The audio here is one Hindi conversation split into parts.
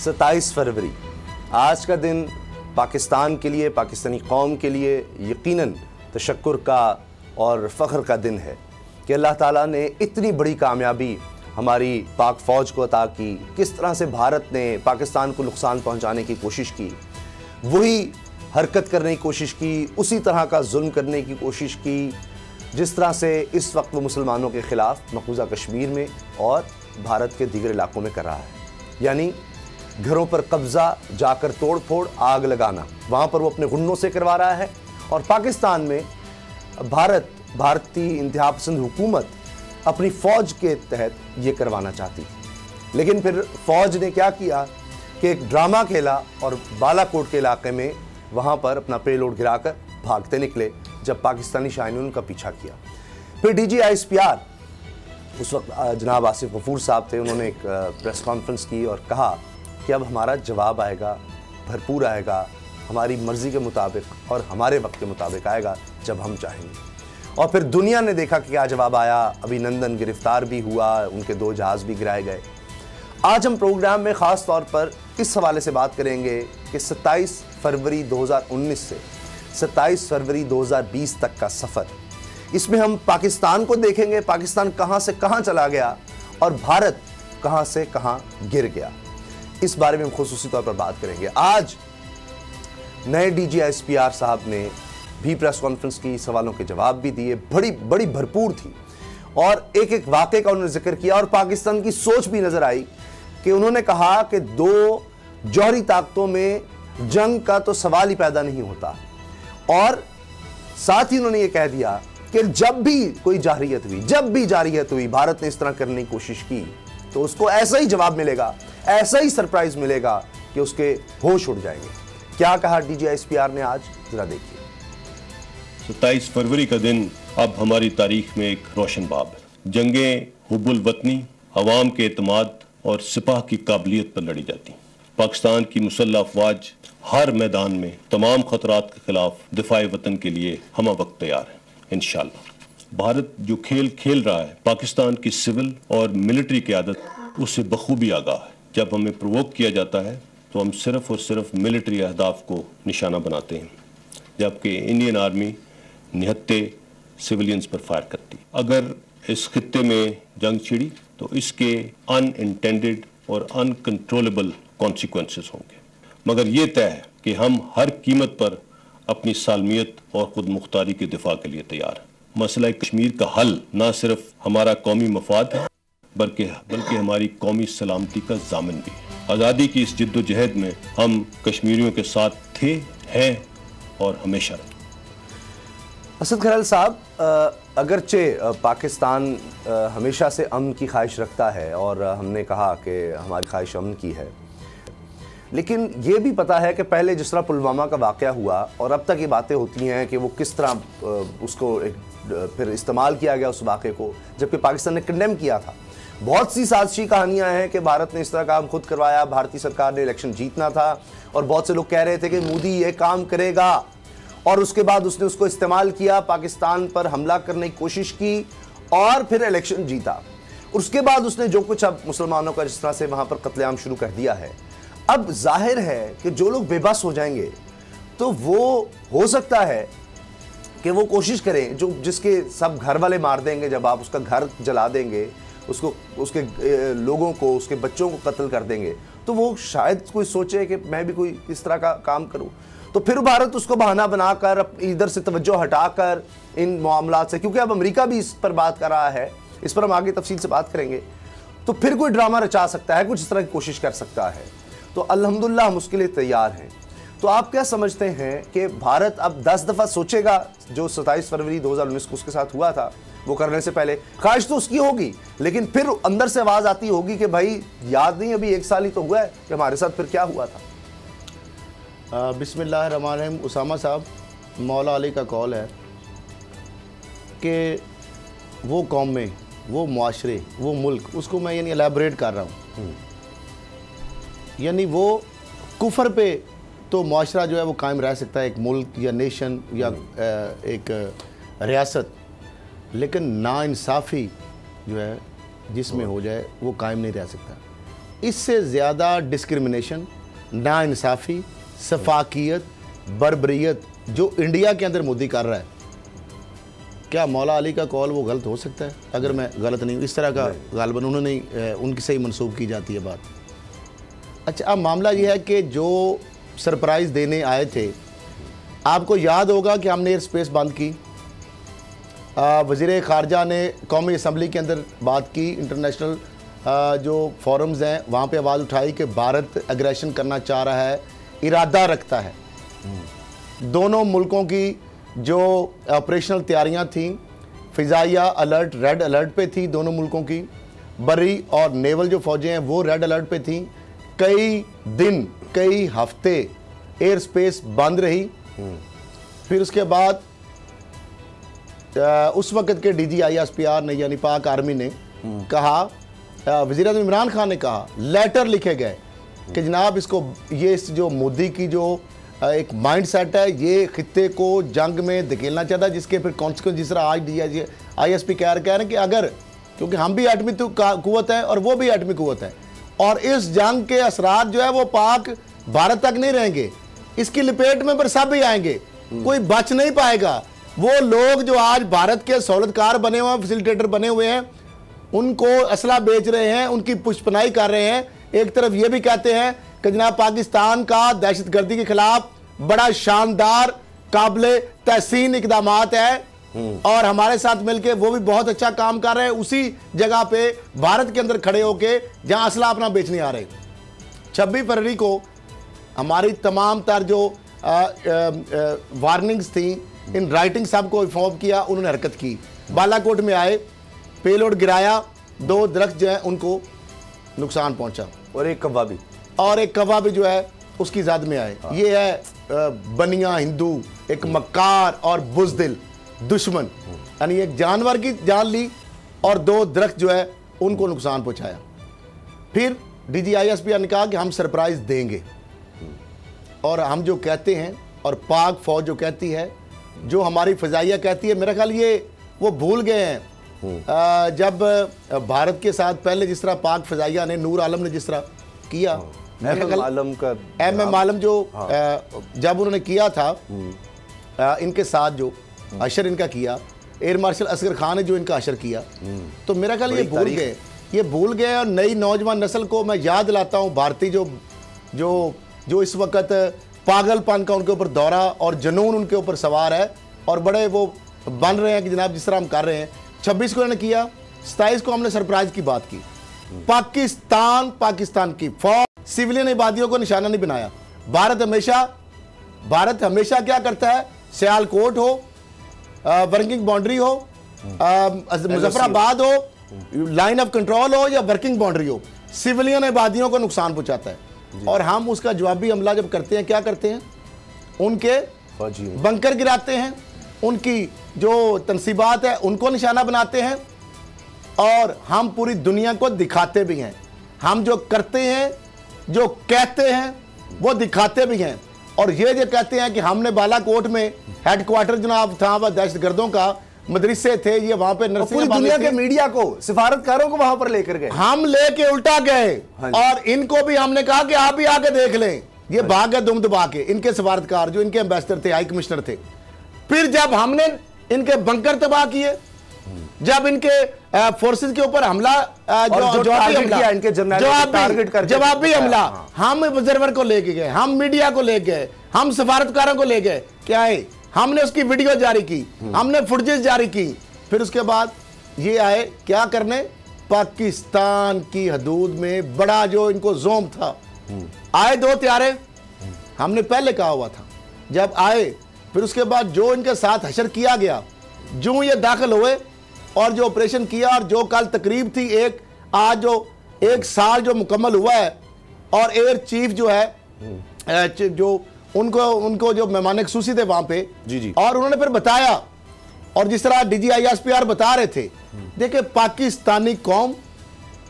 27 फरवरी आज का दिन पाकिस्तान के लिए, पाकिस्तानी कौम के लिए यकीनन तशक्कुर का और फ़ख्र का दिन है कि अल्लाह ताला ने इतनी बड़ी कामयाबी हमारी पाक फ़ौज को अता की। किस तरह से भारत ने पाकिस्तान को नुकसान पहुंचाने की कोशिश की, वही हरकत करने की कोशिश की, उसी तरह का जुल्म करने की कोशिश की जिस तरह से इस वक्त वो मुसलमानों के ख़िलाफ़ मकबूजा कश्मीर में और भारत के दीगर इलाकों में कर रहा है। यानी घरों पर कब्ज़ा, जाकर तोड़ फोड़, आग लगाना, वहाँ पर वो अपने गुंडों से करवा रहा है। और पाकिस्तान में भारतीय इंतहापसंद हुकूमत अपनी फ़ौज के तहत ये करवाना चाहती थी, लेकिन फिर फ़ौज ने क्या किया कि एक ड्रामा खेला और बालाकोट के इलाके में वहाँ पर अपना पेलोड गिराकर भागते निकले जब पाकिस्तानी शाह ने उनका पीछा किया। फिर DGISPR उस वक्त जनाब आसिफ गफूर साहब थे, उन्होंने एक प्रेस कॉन्फ्रेंस की और कहा कि अब हमारा जवाब आएगा, भरपूर आएगा, हमारी मर्ज़ी के मुताबिक और हमारे वक्त के मुताबिक आएगा जब हम चाहेंगे। और फिर दुनिया ने देखा कि क्या जवाब आया। अभिनंदन गिरफ्तार भी हुआ, उनके 2 जहाज़ भी गिराए गए। आज हम प्रोग्राम में ख़ास तौर पर इस हवाले से बात करेंगे कि 27 फरवरी 2019 से 27 फरवरी 2020 तक का सफ़र, इसमें हम पाकिस्तान को देखेंगे, पाकिस्तान कहाँ से कहाँ चला गया और भारत कहाँ से कहाँ गिर गया। इस बारे में हम खुसूसी तौर पर बात करेंगे। आज नए DGISPR साहब ने भी प्रेस कॉन्फ्रेंस की, सवालों के जवाब भी दिए, बड़ी भरपूर थी और एक एक वाक़े का उन्होंने जिक्र किया और पाकिस्तान की सोच भी नज़र आई कि उन्होंने कहा कि 2 जौहरी ताकतों में जंग का तो सवाल ही पैदा नहीं होता। और साथ ही उन्होंने ये कह दिया कि जब भी कोई जारहियत हुई, भारत ने इस तरह करने की कोशिश की तो उसको ऐसा ही जवाब मिलेगा, ऐसा ही सरप्राइज मिलेगा कि उसके होश उड़ जाएंगे। क्या कहा DGISPR ने आज, जरा देखिए। 27 फरवरी का दिन अब हमारी तारीख में एक रोशन बाब है। जंगें हुब्बुल वतनी, अवाम के एतमाद और सिपाह की काबिलियत पर लड़ी जाती। पाकिस्तान की मुसल्लह अफवाज हर मैदान में तमाम खतरात के खिलाफ दिफाए वतन के लिए हम वक्त तैयार है। इंशाअल्लाह भारत जो खेल खेल रहा है, पाकिस्तान की सिविल और मिलिट्री क़यादत उससे बखूबी आगाह है। जब हमें प्रोवोक किया जाता है तो हम सिर्फ और सिर्फ मिलिट्री अहदाफ को निशाना बनाते हैं, जबकि इंडियन आर्मी निहत्ते सिविलियंस पर फायर करती। अगर इस खित्ते में जंग छिड़ी तो इसके अनइंटेंडेड और अनकंट्रोलेबल कॉन्सिक्वेंसेस होंगे, मगर ये तय है कि हम हर कीमत पर अपनी सालमियत और खुद मुख्तारी के दिफा के लिए तैयार हैं। मसला कश्मीर का हल न सिर्फ हमारा कौमी मफाद है बल्कि हमारी कौमी सलामती का जामिन भी है। आज़ादी की इस जिद्दोजहद में हम कश्मीरियों के साथ थे, हैं और हमेशा रहें। असद खरल साहब, अगरचे पाकिस्तान हमेशा से अमन की ख्वाहिश रखता है और हमने कहा कि हमारी ख्वाहिश अमन की है, लेकिन ये भी पता है कि पहले जिस तरह पुलवामा का वाक़या हुआ और अब तक ये बातें होती हैं कि वो किस तरह उसको फिर इस्तेमाल किया गया उस वाक़े को, जबकि पाकिस्तान ने कंडेम किया था। बहुत सी साजिशी कहानियाँ हैं कि भारत ने इस तरह काम खुद करवाया, भारतीय सरकार ने इलेक्शन जीतना था और बहुत से लोग कह रहे थे कि मोदी ये काम करेगा और उसके बाद उसने उसको इस्तेमाल किया, पाकिस्तान पर हमला करने की कोशिश की और फिर इलेक्शन जीता। उसके बाद उसने जो कुछ अब मुसलमानों का जिस तरह से वहाँ पर कत्लेआम शुरू कर दिया है, अब जाहिर है कि जो लोग बेबस हो जाएंगे तो वो हो सकता है कि वो कोशिश करें, जो जिसके सब घर वाले मार देंगे, जब आप उसका घर जला देंगे, उसके लोगों को, उसके बच्चों को कत्ल कर देंगे, तो वो शायद कोई सोचे कि मैं भी कोई इस तरह का काम करूं। तो फिर भारत उसको बहाना बनाकर इधर से तवज्जो हटाकर इन मामलात से, क्योंकि अब अमेरिका भी इस पर बात कर रहा है, इस पर हम आगे तफसील से बात करेंगे, तो फिर कोई ड्रामा रचा सकता है, कुछ इस तरह की कोशिश कर सकता है। तो अल्हम्दुलिल्लाह हम उसके लिए तैयार हैं। तो आप क्या समझते हैं कि भारत अब 10 दफ़ा सोचेगा जो 27 फरवरी 2019 को उसके साथ हुआ था वो करने से पहले? ख्वाहिश तो उसकी होगी, लेकिन फिर अंदर से आवाज़ आती होगी कि भाई याद नहीं, अभी 1 साल ही तो हुआ है कि हमारे साथ फिर क्या हुआ था। बिस्मिल्लाहिर्रहमानिर्रहीम। उसामा साहब, मौला अली का कौल है कि वो कौम में, वो मुआशरे, वो मुल्क, उसको मैं यानी एलैबोरेट कर रहा हूँ, यानी वो कुफर पे तो मुआशरा जो है वो कायम रह सकता है, एक मुल्क या नेशन या एक रियासत, लेकिन नाइंसाफ़ी जो है जिसमें हो जाए वो कायम नहीं रह सकता। इससे ज़्यादा डिस्क्रिमिनेशन, नाइंसाफ़ी, सफाकियत, बर्बरियत जो इंडिया के अंदर मोदी कर रहा है, क्या मौला अली का कॉल वो गलत हो सकता है? अगर मैं गलत नहीं हूँ, इस तरह का गालिबन उन्होंने उनकी से ही मनसूब की जाती है बात। अच्छा, अब मामला ये है कि जो सरप्राइज़ देने आए थे, आपको याद होगा कि हमने एयर स्पेस बंद की, वज़ीर ख़ारजा ने कौमी असम्बली के अंदर बात की, इंटरनेशनल जो फोरम्स हैं वहाँ पे आवाज़ उठाई कि भारत एग्रेशन करना चाह रहा है, इरादा रखता है। दोनों मुल्कों की जो ऑपरेशनल तैयारियां थीं, फ़िज़ाइया अलर्ट रेड अलर्ट पे थी दोनों मुल्कों की, बरी और नेवल जो फ़ौजें हैं वो रेड अलर्ट पे थीं। कई दिन, कई हफ्ते एयर स्पेस बंद रही। फिर उसके बाद उस वक़्त के DGISPR ने यानी पाक आर्मी ने कहा, वज़ीर-ए-आज़म इमरान खान ने कहा, लेटर लिखे गए कि जनाब इसको, ये इस जो मोदी की जो एक माइंड सेट है, ये खित्ते को जंग में धकेलना चाहता है, जिसके फिर कॉन्सिक्वेंस जिस तरह आज DGISP कह रहे हैं कि अगर, क्योंकि हम भी एटमी कुव्वत है और वो भी एटमी कुव्वत है, और इस जंग के असरात जो है वो पाक भारत तक नहीं रहेंगे, इसकी लपेट में पर सब भी आएंगे, कोई बच नहीं पाएगा। वो लोग जो आज भारत के सहूलतकार बने हुए हैं, फैसिलिटेटर बने हुए हैं, उनको असला बेच रहे हैं, उनकी पुष्पनाई कर रहे हैं। एक तरफ ये भी कहते हैं कि जनाब पाकिस्तान का दहशतगर्दी के खिलाफ बड़ा शानदार काबिल तहसीन इकदामात है और हमारे साथ मिलके वो भी बहुत अच्छा काम कर रहे हैं, उसी जगह पे भारत के अंदर खड़े होके जहां असला अपना बेचने आ रहे। 26 फरवरी को हमारी तमाम तर जो वार्निंग्स थी इन राइटिंग सबको इन्फॉर्म किया, उन्होंने हरकत की, बालाकोट में आए, पेलोड गिराया, 2 दरख्त जो है उनको नुकसान पहुंचा और एक कव्वा भी जो है उसकी ज़द में आए। ये है बनिया हिंदू, एक मक्कार और बुज़दिल दुश्मन, यानी एक जानवर की जान ली और 2 दरख्त जो है उनको नुकसान पहुंचाया। फिर DGISP ने कहा कि हम सरप्राइज देंगे, और हम जो कहते हैं और पाक फौज जो कहती है, जो हमारी फ़िज़ाइया कहती है, मेरा ख्याल ये वो भूल गए हैं। जब भारत के साथ पहले जिस तरह पाक फ़िज़ाइया ने, नूर आलम ने जिस तरह किया, MM आलम जो जब उन्होंने किया था इनके साथ जो अशर इनका किया, एयर मार्शल असगर खान ने जो इनका अशर किया, तो मेरा ख्याल ये भूल गए। और नई नौजवान नस्ल को मैं याद दिलाता हूँ, भारतीय जो इस वक्त पागलपन का उनके ऊपर दौरा और जुनून उनके ऊपर सवार है और बड़े वो बन रहे हैं कि जनाब जिस तरह हम कर रहे हैं। 26 को उन्होंने किया, 27 को हमने सरप्राइज की बात की। पाकिस्तान की फौज सिविलियन इबादियों को निशाना नहीं बनाया। भारत हमेशा क्या करता है, सियालकोट हो, वर्किंग बाउंड्री हो, मुजफ्फराबाद हो, लाइन ऑफ कंट्रोल हो या वर्किंग बाउंड्री हो, सिविलियन इबादियों को नुकसान पहुंचाता है। और हम उसका जवाबी हमला जब करते हैं, क्या करते हैं, उनके बंकर गिराते हैं, उनकी जो तनसीबात है उनको निशाना बनाते हैं, और हम पूरी दुनिया को दिखाते भी हैं। हम जो करते हैं, जो कहते हैं, वो दिखाते भी हैं। और ये जो कहते हैं कि हमने बालाकोट में हेडक्वार्टर जनाब था, वह दहशतगर्दों का मदरसे थे, ये वहां पे पूरी दुनिया के मीडिया को, सिफारतकारों को वहां पर लेकर गए, हम लेके उल्टा गए। और इनको भी हमने कहा कि आप भी आके देख लें। ये भाग गए दुम दबा के, इनके सिफारतकार जो इनके एम्बेसडर थे, हाई कमिश्नर थे। फिर जब हमने इनके बंकर तबाह किए, जब इनके फोर्सेस के ऊपर हमला, जवाबी हमला, हम ऑब्जर्वर को लेके गए, हम मीडिया को ले गए, हम सिफारतकारों को ले गए, क्या है, हमने उसकी वीडियो जारी की, हमने फुटेज जारी की। फिर उसके बाद ये आए क्या करने, पाकिस्तान की हदूद में बड़ा जो इनको जोम था, आए 2 त्यारे, हमने पहले कहा हुआ था जब आए। फिर उसके बाद जो इनके साथ हशर किया गया, जो ये दाखिल हुए और जो ऑपरेशन किया, और जो कल तकरीब थी, आज जो 1 साल जो मुकम्मल हुआ है, और एयर चीफ जो है जो उनको जो मेहमान खुसूसी थे वहां पे जी। और उन्होंने फिर बताया, और जिस तरह DGISPR बता रहे थे, देखिए पाकिस्तानी कौम,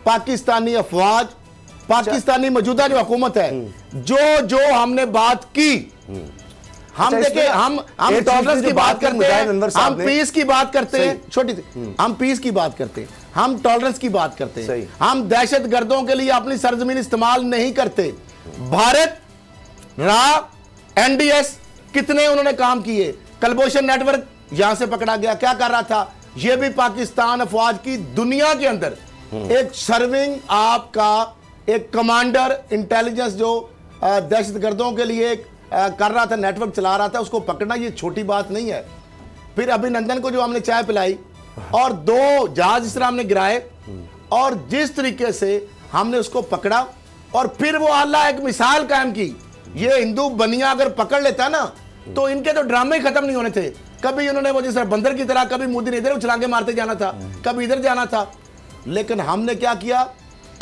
पाकिस्तानी अफवाज, पाकिस्तानी मौजूदा जो हुकूमत है, जो हमने बात की, हम देखे, हम टॉलरेंस की बात करते हैं, हम पीस की बात करते हैं, छोटी सी हम पीस की बात करते हैं, हम टॉलरेंस की बात करते हैं, सही। हम दहशत गर्दों के लिए अपनी सरजमीन इस्तेमाल नहीं करते। भारत एनडीएस कितने उन्होंने काम किए, कलभूषण नेटवर्क यहां से पकड़ा गया, क्या कर रहा था, यह भी पाकिस्तान अफवाज की दुनिया के अंदर एक सर्विंग आपका एक कमांडर इंटेलिजेंस जो दहशत गर्दों के लिए कर रहा था, नेटवर्क चला रहा था, उसको पकड़ना ये छोटी बात नहीं है। फिर अभिनंदन को जो हमने चाय पिलाई और 2 जहाज इस तरह हमने गिराए और जिस तरीके से हमने उसको पकड़ा और फिर वो अल्लाह एक मिसाल कायम की। ये हिंदू बनिया अगर पकड़ लेता ना तो इनके तो ड्रामे खत्म नहीं होने थे। कभी इन्होंने वो जैसे बंदर की तरह कभी मोदी ने इधर उछलांगे मारते जाना था, कभी इधर जाना था, लेकिन हमने क्या किया,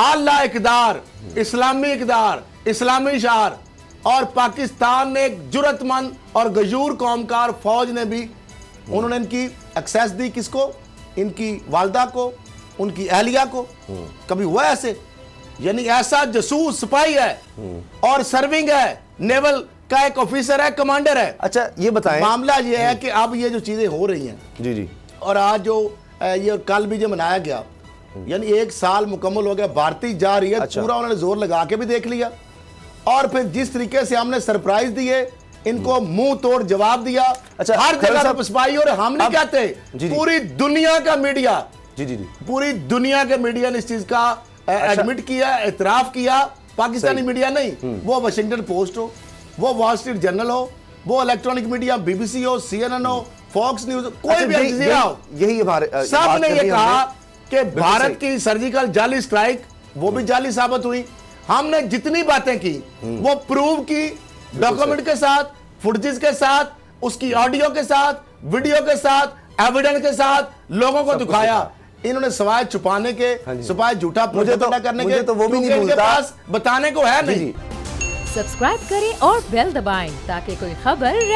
अल्लाह इकदार, इस्लामी इकदार, इस्लामी शार और पाकिस्तान ने एक जुर्रतमंद और गजूर कौमकार फौज ने भी उन्होंने इनकी एक्सेस दी, किसको, इनकी वालदा को, उनकी अहलिया को। कभी हुआ ऐसे, यानी ऐसा जसूस सिपाही है और सर्विंग है, नेवल का एक ऑफिसर है, कमांडर है। अच्छा ये बताएं, मामला ये है कि अब ये जो चीजें हो रही हैं जी जी, और आज जो ये कल भी जो मनाया गया, यानी 1 साल मुकम्मल हो गया, भारतीय जा रही है। अच्छा। पूरा उन्होंने जोर लगा के भी देख लिया और फिर जिस तरीके से हमने सरप्राइज दिए, इनको मुंह तोड़ जवाब दिया। अच्छा, हर जगह पे स्पाई, और हम नहीं कहते, जी, जी। पूरी दुनिया का मीडिया, जी जी जी, पूरी दुनिया के मीडिया ने इस चीज का एडमिट किया, एतराफ किया। पाकिस्तानी मीडिया नहीं, वो वाशिंगटन पोस्ट हो, वो वॉल स्ट्रीट जर्नल हो, वो इलेक्ट्रॉनिक मीडिया बीबीसी हो, CNN हो, फॉक्स न्यूज, कोई भी अल जज़ीरा हो, यही हमारे सब ने ये कहा कि भारत की सर्जिकल जाली स्ट्राइक वो भी जाली साबित हुई। हमने जितनी बातें की वो प्रूव की, डॉक्यूमेंट के साथ, फुटेज के साथ, उसकी ऑडियो के साथ, वीडियो के साथ, एविडेंस के साथ लोगों को दिखाया। इन्होंने सवाल छुपाने के, सवाल झूठा प्रोपेगेंडा करने के, तो वो भी नहीं इनके पास बताने को है नहीं। सब्सक्राइब करें और बेल दबाएं ताकि कोई खबर